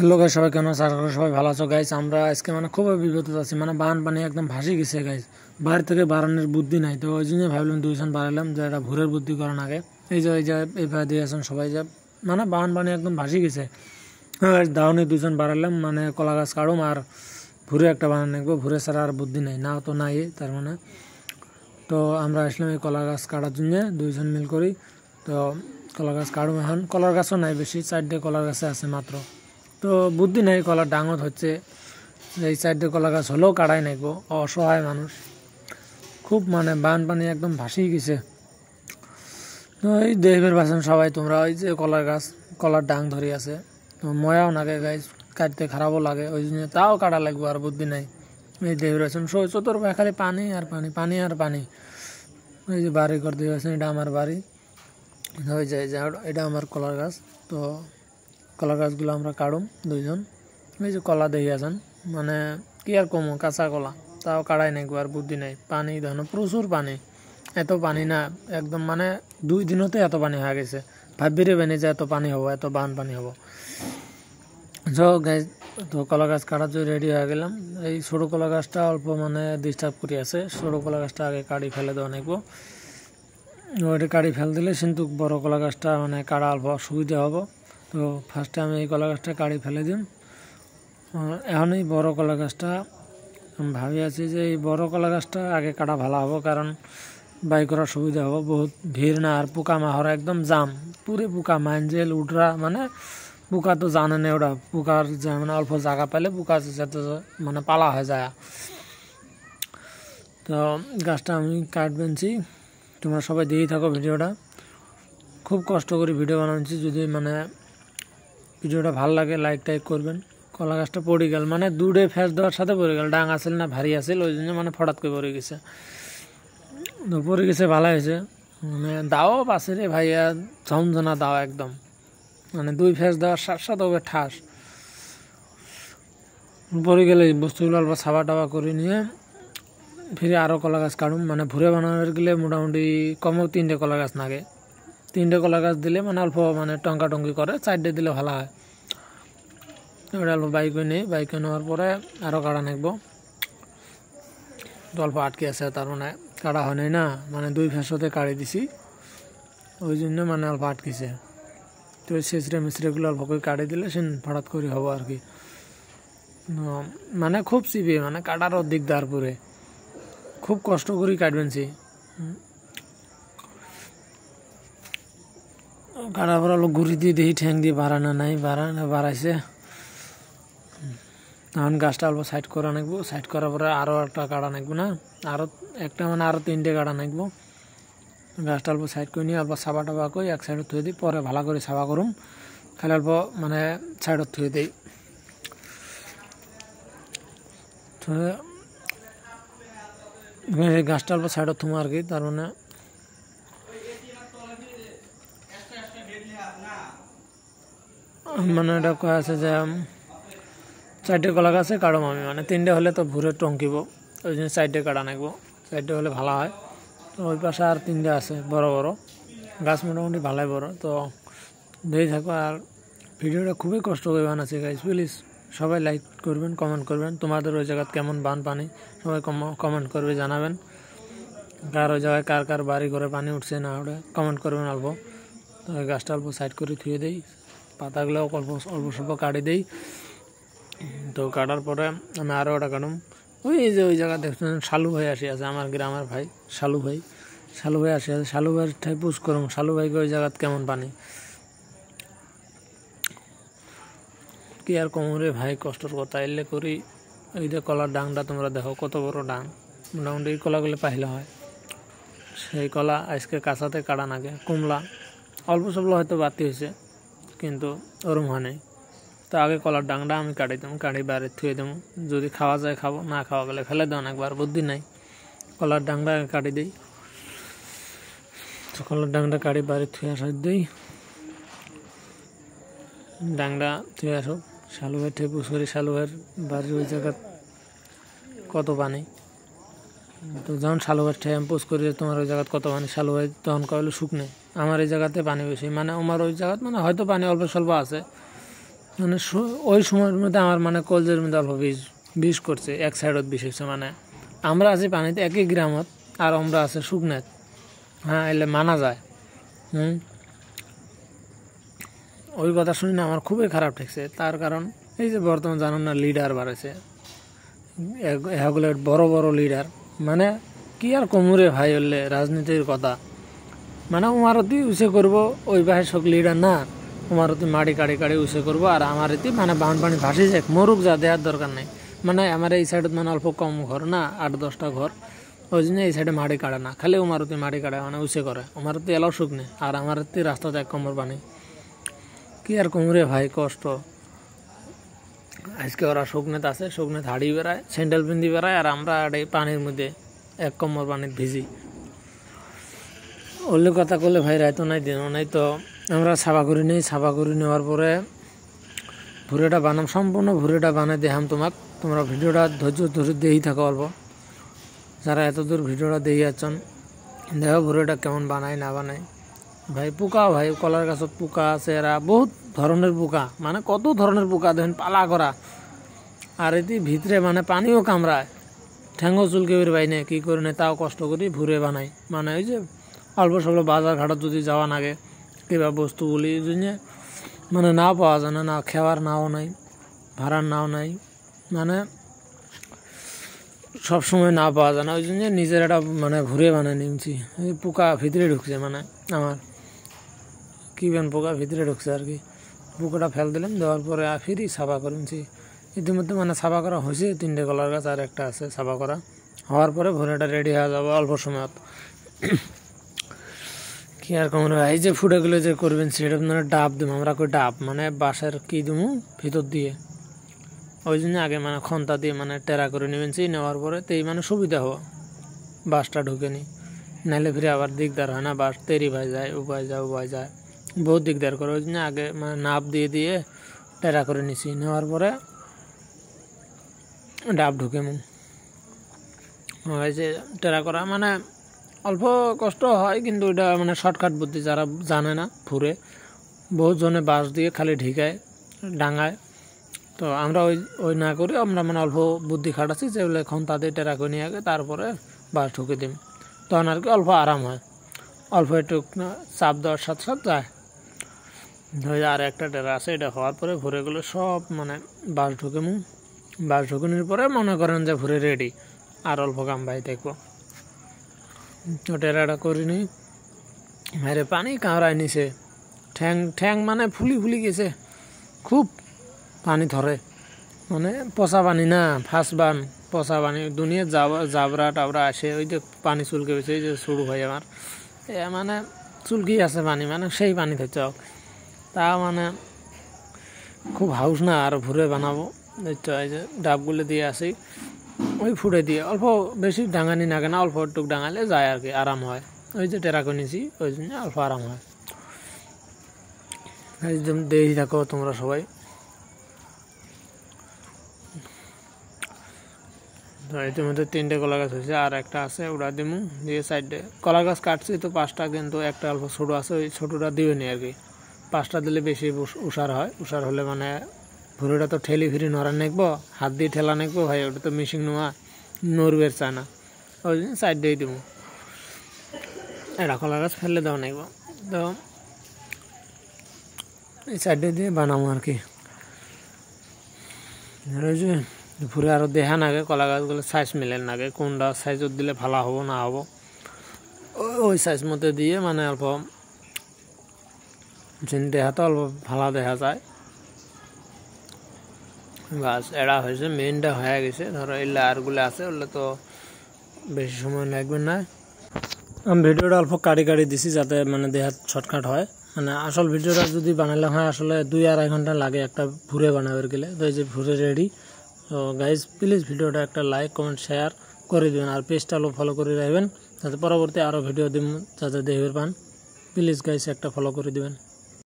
Hello guys, সবাই কেমন আছো? আশা করি সবাই ভালো আছো গাইস। আমরা আজকে খুবই বিপদে আছি, বান পানি একদম ভাসি গেছে গাইস। বাইরে থেকে বাড়ানোর বুদ্ধি নাই, তো ওই জন্য ভাবলাম দুইজন বাড়ালাম যে এটা ভোরের বুদ্ধি করার আগে এই যে এইভাবে দিয়ে আসেন সবাই যে বান পানি একদম ভাসি গেছে। দাউনি দুজন বাড়ালাম, কলা গাছ কাটুম আর ভুরে একটা বানান রাখবো। ভুরে ছাড়া আর বুদ্ধি নাই, না তো নাই তার তো আমরা আসলাম এই কলা গাছ কাটার জন্য, দুইজন মিল করি। তো কলা গাছ কাটুম। এখন কলার গাছও নাই বেশি, 4টে কলার গাছে আছে মাত্র। তো বুদ্ধি নেই, কলার ডাঙত হচ্ছে এই 4টে কলা গাছ হলেও কাটাই নাইব। অসহায় মানুষ, খুব বান পানি একদম ভাসিয়ে গেছে। তো এই দেখবের বাসন সবাই তোমরা, ওই যে কলার গাছ কলার ডাং ধরে আছে, তো ময়াও লাগে গাছ, কাটতে খারাপও লাগে, ওই জন্য তাও কাটা লাগবে, আর বুদ্ধি নাই। এই দেখবের বাসন চতুর ভাই খালি পানি আর পানি, পানি আর পানি। ওই যে বাড়ি করে দিয়ে গেছেন, এটা আমার বাড়ি। ওই যে এটা আমার কলার গাছ। তো কলা গাছগুলো আমরা কাটুম দুইজন। এই যে কলা দেখে আছেন, কি আর কমো, কাঁচা কলা, তাও কাটাই নাই, আর বুদ্ধি নাই। পানি দেখো, প্রচুর পানি। এত পানি না একদম, 2 দিনতে এত পানি হয়ে গেছে। ভাবিরে বেনে যে এত পানি হবো, এত বান পানি হবো। তো কলা গাছ কাটার জন্য রেডি হয়ে গেলাম। এই ছোটো কলা গাছটা অল্প ডিস্টার্ব করি আছে, ছোটো কলা গাছটা আগে কাটি ফেলে দেওয়া নাকবো। ওইটা কাটি ফেলে দিলে কিন্তু বড় কলা গাছটা কাটা অল্প সুবিধা হবো। তো ফার্স্টে আমি এই কলা গাছটা কাটি ফেলে দিম। এখন এই বড় কলা গাছটা আমি ভাবি আছি যে এই বড় কলা গাছটা আগে কাটা ভালো হবো, কারণ বাই করার সুবিধা হবো। বহুত ভিড় না, আর পোকা মাহরা একদম জাম, পুরে পোকা, মাইনজেল উঠরা, পোকা তো জানে না ওরা। পোকার অল্প জায়গা পেলে পোকা যাতে পালা হয়ে যায়। তো গাছটা আমি কাটবেনছি, তোমরা সবাই দিয়েই থাকো ভিডিওটা। খুব কষ্ট করে ভিডিও বানাচ্ছি, যদি ভিডিওটা ভালো লাগে লাইক টাইক করবেন। কলা গাছটা পড়ে গেল, দুধে ফ্যাস দেওয়ার সাথে পড়ে গেল, ডাং আসল না ভারী আসল, ওই জন্য ফটাৎ করে পড়ে গেছে। তো পড়ে গেছে, ভালো হয়েছে। দাও পাশে রে ভাইয়া, ঝমঝনা দাও একদম, 2 ফ্যাস দেওয়ার সাথে সাথে হবে ঠাস। পড়ে গেলে বস্তুগুলো অল্প সাবা টাবা করে নিয়ে ফিরে আরও কলা গাছ কাটুম। ভুরে বানানোর গেলে মোটামুটি কমও 3টে কলা গাছ লাগে। 3টে কলা গাছ দিলে অল্প টঙ্কা টঙ্কি করে, 4টে দিলে ভালো হয়। ওটা অল্প বাইকে নেই, বাইকে নেওয়ার পরে আরও কাটা নাকবো। অল্প আটকে আছে, তার কাটা হয় নাই না, 2 ফ্যাসতে কাটি দিছি, ওই জন্য অল্প আটকেছে। তো ছেঁচড়ে মিচড়েগুলো অল্প করে কাটি দিলে সে হঠাৎ করে হবো আর কি। খুব চিপে, কাটার দিকদার পুরে, খুব কষ্ট করে কাটবেন সে। কাটার পর অল্প ঘুরি দিয়ে দেখি ঠ্যাং দিয়ে বাড়ানো নাই, বাড়াইছে। এখন গাছটা অল্প সাইড করা নাকবো, সাইড করার পরে আরও একটা কাটা নাকবো, না আরও একটা আরও 3টে কাটা নাকবো। গাছটা অল্প সাইড করে নিয়ে অল্প সাবা টাবা করে এক সাইডে থুয়ে দিই, পরে ভালো করে সাবা করুম, খালি অল্প সাইডত থুয়ে দিই। গাছটা অল্প সাইডত থুমো আর কি, তার এটা কয়া আছে যে 4টে কলা গাছে কাটুম আমি, 3টে হলে তো ভুরে টঙ্কিব, ওই জন্য 4টে কাটা নাকবো, 4টে হলে ভালো হয়। তো ওই পাশে আর 3টে আছে বড় বড় গাছ, মোটামুটি ভালোই বড়। তো দেখে থাকো, আর ভিডিওটা খুবই কষ্ট করে বানাচ্ছি গাইজ। প্লিজ সবাই লাইক করবেন, কমেন্ট করবেন, তোমাদের ওই জায়গায় কেমন বান পানি সবাই কমেন্ট করবে, জানাবেন। কার ওই জায়গায় কার কার বাড়ি ঘরে পানি উঠছে না উঠে কমেন্ট করবেন অল্প। তো ওই গাছটা অল্প সাইড করে থুয়ে দেই, পাতাগুলো অল্প অল্প স্বল্প কাটি দেই। তো কাটার পরে আমি আরও ওটা কাটুম। ওই যে ওই জায়গা দেখছেন শালু ভাই আসি আছে, আমার গ্রামের ভাই শালু ভাই আসি আছে। শালু ভাইয়ের ঠাই পুষ করুম, শালু ভাইকে ওই জায়গাত কেমন পানি, কি আর কোমরে ভাই, কষ্টর কথা এলে করি। এই যে কলার ডাংটা তোমরা দেখো কত বড় ডাং, মোটামুটি এই কলাগুলো পাইলে হয়। সেই কলা আজকে কাঁচাতে কাটা নাগে, কুমলা অল্প স্বল্প হয়তো বাতি হয়েছে, কিন্তু ওরম হয় নাই। তো আগে কলার ডাংটা আমি কাটি দেবো, কাটি বাইরে থুয়ে দেবো, যদি খাওয়া যায় খাবো, না খাওয়া গেলে ফেলে দেবো একবার, বুদ্ধি নাই। কলার ডাংটা আগে কাটি দিই। তো কলার ডাংটা কাটি বাইরে থুয়ে আসা দিই, ডাংটা থুয়ে আসো। শালু ভাই ঠেপুস করি, শালু ভাইয়ের বাড়ির ওই জায়গা কত পানি। তো যখন শালু ভাইয়ের ঠে আমি পোস্ট করি তোমার ওই জায়গায় কত পানি, শালু ভাই তখন কইলো শুকনে, আমার এই জায়গাতে পানি বেশি, আমার ওই জায়গাত হয়তো পানি অল্প স্বল্প আছে, মানে ওই সময়ের মধ্যে আমার মানে কলজের মধ্যে অল্প বিষ করছে, এক সাইডত বিষ হচ্ছে। মানে আমরা আছি পানিতে একই গ্রামত আর আমরা আছে শুকনাত, হ্যাঁ এলে মানা যায়। ওই কথা শুনি না আমার খুবই খারাপ ঠেকছে। তার কারণ এই যে বর্তমান জানেন না লিডার বাড়াইছে, এগুলো বড় বড় লিডার, মানে কি আর কমুরে ভাই হলে রাজনীতির কথা। মানে উমারতি উসে করবো, ওই পাশে সব লিডার না, উমারতি মাটি কাড়ি কাড়ি উসে করবো, আর আমার এতে মানে বান পানি ভাসি যাক, মরুক যা, দেওয়ার দরকার নেই। মানে আমার এই সাইডত মানে অল্প কম ঘর না, 8-10টা ঘর, ওই জন্য এই সাইডে মাটি কাড়ে না, খালি উমারতি মাটি কাড়ে, মানে উসে করে। উমারতি এলাও শুকনে, আর আমার রাস্তাতে এক কমর পানি। কি আর কমরে ভাই কষ্ট। আজকে ওরা শুকনেত আছে, শুকনেত হাড়ি বেড়ায়, স্যান্ডেল পিন্দি বেড়ায়, আর আমরা এই পানির মধ্যে এক কমর পানির ভিজি। ওলে কথা করলে ভাই রাইতো নাই দিনও নাই। তো আমরা সাফা করে নিই, সাফা করে নেওয়ার পরে ভুড়েটা বানাম, সম্পূর্ণ ভুড়েটা বানাই দেখাম তোমাক। তোমরা ভিডিওটা ধৈর্য ধরে দিয়েই থাকো অল্প, যারা এত দূর ভিডিওটা দিয়ে যাচ্ছেন। দেখো ভুড়েটা কেমন বানাই না বানাই। ভাই পোকা, ভাই কলার গাছত পোকা আছে, এরা বহুত ধরনের পোকা, মানে কত ধরনের পোকা দেখেন পালা করা। আর এটি ভিতরে মানে পানিও কামড়ায়, ঠ্যাঙ্গো চুলকে বের বাইনে কি করে নেই, তাও কষ্ট করি ভুড়ে বানাই। মানে ওই যে অল্প স্বল্প বাজার ঘাটত যদি যাওয়া লাগে কিংবা বস্তুগুলি এই জন্য মানে নাও পাওয়া যায় না, খাওয়ার নাও নাই, ভাড়ার নাও নাই, মানে সবসময় না পাওয়া যায় না। ওই জন্য নিজের একটা মানে ভুড়ে বানায় নিয়েছি। এই পোকা ভিতরে ঢুকছে, মানে আমার কি বেন পোকা ভিতরে ঢুকছে আর কি। পোকাটা ফেল দিলাম, দেওয়ার পরে ফিরি সাফা করেছি। ইতিমধ্যে মানে সাফা করা হয়েছে, 3টে কলার গাছ আর একটা আছে সাফা করা। হওয়ার পরে ভুড়েটা রেডি হয়ে যাবে অল্প সময়ত। কি আর কমর, এই যে ফুটাগুলো যে করবেন সেটা মানে ডাব দিব আমরা, কই ডাব মানে বাঁশের কি দিবো ভিতর দিয়ে, ওই জন্য আগে মানে খন্তা দিয়ে মানে টেরা করে নেবেছি। নেওয়ার পরে তেই মানে সুবিধা হওয়া, বাঁশটা ঢুকে নি, নাহলে ফিরে আবার দিকদার হয় না, বাঁশ তেরি ভাই যায়, উপায় যায়, বহুত দিকদার করে। ওই জন্য আগে মানে নাপ দিয়ে দিয়ে টেরা করে নিছি। নেওয়ার পরে ডাব ঢুকে মুখ যে টেরা করা মানে অল্প কষ্ট হয়, কিন্তু ওইটা মানে শর্টকাট বুদ্ধি। যারা জানে না ফুরে, বহুত জনে বাঁশ দিয়ে খালি ঢিকায় ডাঙায়। তো আমরা ওই না করি, আমরা মানে অল্প বুদ্ধি খাটাচ্ছি, যেগুলো এখন তাদের টেরা করে নিয়ে আগে তারপরে বাঁশ ঢুকে দিই, তখন আর কি অল্প আরাম হয়, অল্প একটু চাপ দেওয়ার সাথে সাথে যায়। আর একটা টেরা আছে, এটা হওয়ার পরে ভুরেগুলো সব মানে বাঁশ ঢুকে বাঁশ ঢুকানোর পরে মনে করেন যে ভুরে রেডি, আর অল্প কাম ভাই দেখবো। তো টেরাটা করিনি, মেরে পানি কামড়ায় নিছে, ঠ্যাং মানে ফুলি গেছে, খুব পানি ধরে, মানে পচা পানি না, ফার্স্ট বান পচা পানি। দুনিয়া জাবরা টাবরা আসে, ওই যে পানি চুলকে বেছে, ওই যে শুরু হয় আমার মানে চুলকি আছে পানি, মানে সেই পানি থেকে চক। তা মানে খুব হাউস না আর ভুরে বানাবো। এই যে ডাবগুলো দিয়ে আসি, ওই ফুটে দিয়ে অল্প বেশি ডাঙানি না কেনা, অল্প একটু ডাঙালে যায় আর কি, আরাম হয়। ওই যে টেরা করে নিয়েছি, ওই জন্য অল্প আরাম হয়। একদম দেখি থাকো তোমরা সবাই। ইতিমধ্যে 3টে কলা গাছ হয়েছে, আর একটা আছে, ওটা দিমু দিয়ে সাইডে কলা গাছ কাটছি তো 5টা, কিন্তু একটা অল্প ছোটো আছে, ওই ছোটোটা দিবে নি আর কি। 5টা দিলে বেশি উষার হয়, উষার হলে মানে ভুড়িটা তো ঠেলি ফিরি নড়া নেকবো, হাত দিয়ে ঠেলা নেকবো ভাই, ওটা তো মেশিন নোয়া নড়বের চায় না, ওই জন্য সাইড দিয়ে দিব। এটা কলা গাছ ফেললে দেওয়া নেকবো, তো এই সাইডে দিয়ে বানাবো আর কি। ভুরে আরো দেখা নাগে কলা গাছগুলো সাইজ মিলেন নাগে, কোনটা সাইজত দিলে ভালো হবো না হবো, ওই সাইজ মতো দিয়ে মানে অল্প দেখাতে অল্প ভালো দেখা যায়। বাস এরা হয়েছে, মেইনটা হয়ে গেছে। ধরো এই লেয়ারগুলো আছে, ওগুলো তো বেশি সময় লাগবে না। আমি ভিডিওটা অল্প কাটি দিছি যাতে মানে দেহাত শর্টকাট হয়। মানে আসল ভিডিওটা যদি বানালে হয় আসলে 2-2.5 ঘন্টা লাগে একটা ভুরে বানাবার গেলে। তো এই যে ভুরে রেডি। তো গাইজ প্লিজ ভিডিওটা একটা লাইক কমেন্ট শেয়ার করে দেবেন, আর পেজটা ফলো করে রাখবেন যাতে পরবর্তী আরও ভিডিও দিব যাতে দেখতে পান। প্লিজ গাইজ একটা ফলো করে দেবেন।